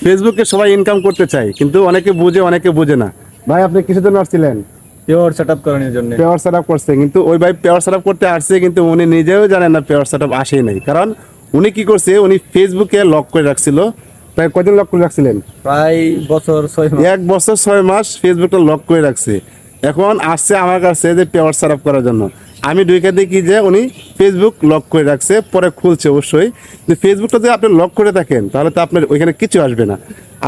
ফেসবুকে সবাই ইনকাম করতে চায়, কিন্তু অনেকে বুঝে অনেকে বুঝে না। ভাই আপনি কিসের জন্য আসছিলেন? পেওর সেটআপ করানোর জন্য। পেওয়ার সেটআপ করছে, কিন্তু ওই ভাই পেওয়ার সেটআপ করতে আসছে, কিন্তু উনি নিজেও জানেন না পেওয়ার সেটআপ আসেই নাই। কারণ উনি কি করছে, উনি ফেসবুকে লক করে রাখছিল। প্রায় কদিন লক করে রাখছিলেন? প্রায় বছর 6 মাস। 1 বছর 6 মাস ফেসবুকটা লক করে রাখছে। এখন আসছে আমার কাছে যে পেওয়ার সেটআপ করার জন্য। আমি ঢুকে দেখি যে উনি ফেসবুক লক করে রাখছে, পরে খুলছে অবশ্যই। কিন্তু ফেসবুকটা যদি আপনি লক করে থাকেন তাহলে তো আপনার ওইখানে কিছু আসবে না।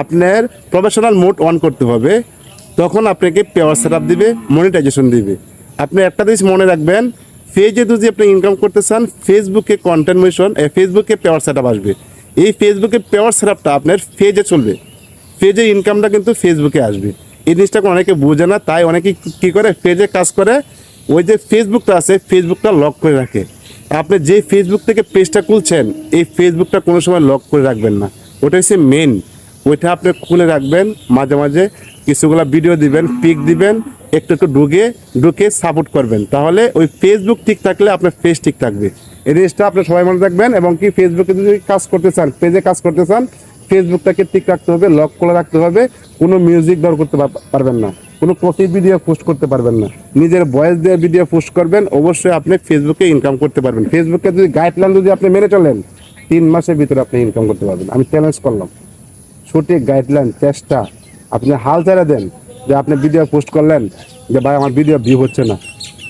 আপনার প্রফেশনাল মোড অন করতে হবে, তখন আপনাকে পেওয়ার সেটআপ দিবে, মনিটাইজেশন দিবে। আপনি একটা জিনিস মনে রাখবেন, পেজে যদি আপনি ইনকাম করতে চান, ফেসবুকে কন্টেন্ট মিশন, ফেসবুকে পেওয়ার সেটআপ আসবে। এই ফেসবুকে পেওয়ার সেটআপটা আপনার পেজে চলবে, পেজে ইনকামটা কিন্তু ফেসবুকে আসবে। এই জিনিসটা অনেকে বোঝে না, তাই অনেকে কী করে, পেজে কাজ করে ওই যে ফেসবুকটা আছে ফেসবুকটা লক করে রাখে। আপনি যে ফেসবুক থেকে পেজটা খুলছেন, এই ফেসবুকটা কোনো সময় লক করে রাখবেন না। ওটা হচ্ছে মেন, ওইটা আপনি খুলে রাখবেন। মাঝে মাঝে কিছুগুলো ভিডিও দিবেন, পিক দিবেন, একটু একটু ঢুকে সাপোর্ট করবেন। তাহলে ওই ফেসবুক ঠিক থাকলে আপনার পেজ ঠিক থাকবে। এই জিনিসটা আপনি সবাই মনে রাখবেন। এবং কি ফেসবুকে যদি কাজ করতে চান, পেজে কাজ করতে চান, ফেসবুকটাকে ঠিক রাখতে হবে, লক করে রাখতে হবে। কোনো মিউজিক দর করতে পারবেন না, কোনো কপি ভিডিও পোস্ট করতে পারবেন না। নিজের ভয়েস দিয়ে ভিডিও পোস্ট করবেন, অবশ্যই আপনি ফেসবুকে ইনকাম করতে পারবেন। ফেসবুকে যদি গাইডলাইন যদি আপনি মেনে চলেন, 3 মাসের ভিতরে আপনি ইনকাম করতে পারবেন। আমি চ্যালেঞ্জ করলাম, সঠিক গাইডলাইন চেষ্টা আপনি হাল ছেড়ে দেন। যে আপনি ভিডিও পোস্ট করলেন যে ভাই আমার ভিডিও ভিউ হচ্ছে না,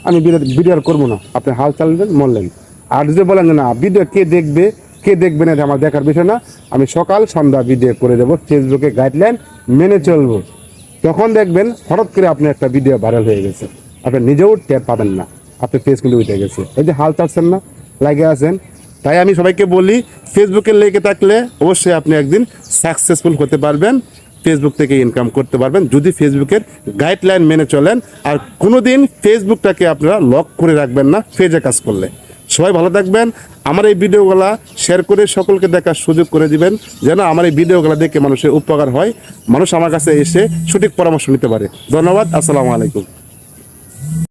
আমি ভিডিও করবো না, আপনি হাল চালালেন, মরলেন। আর যদি বলেন যে না, ভিডিও কে দেখবে না, এটা আমার দেখার বিষয় না, আমি সকাল সন্ধ্যা ভিডিও করে দেবো, ফেসবুকে গাইডলাইন মেনে চলবো, তখন দেখবেন হঠাৎ করে আপনি একটা ভিডিও ভাইরাল হয়ে গেছে, আপনি নিজেও টের পাবেন না, আপনার ফেস কিন্তু উঠে গেছে। এই যে হাল চাচ্ছেন না, লাগে আছেন। তাই আমি সবাইকে বলি, ফেসবুকে লেগে থাকলে অবশ্যই আপনি একদিন সাকসেসফুল হতে পারবেন, ফেসবুক থেকে ইনকাম করতে পারবেন, যদি ফেসবুকের গাইডলাইন মেনে চলেন। আর কোনোদিন ফেসবুকটাকে আপনারা লক করে রাখবেন না পেজে কাজ করলে। সবাই ভালো থাকবেন। আমার এই ভিডিওগুলো শেয়ার করে সকলকে দেখার সুযোগ করে দিবেন, যেন আমার এই ভিডিওগুলো দেখে মানুষের উপকার হয়, মানুষ আমার কাছে এসে সঠিক পরামর্শ নিতে পারে। ধন্যবাদ, আসসালামু আলাইকুম।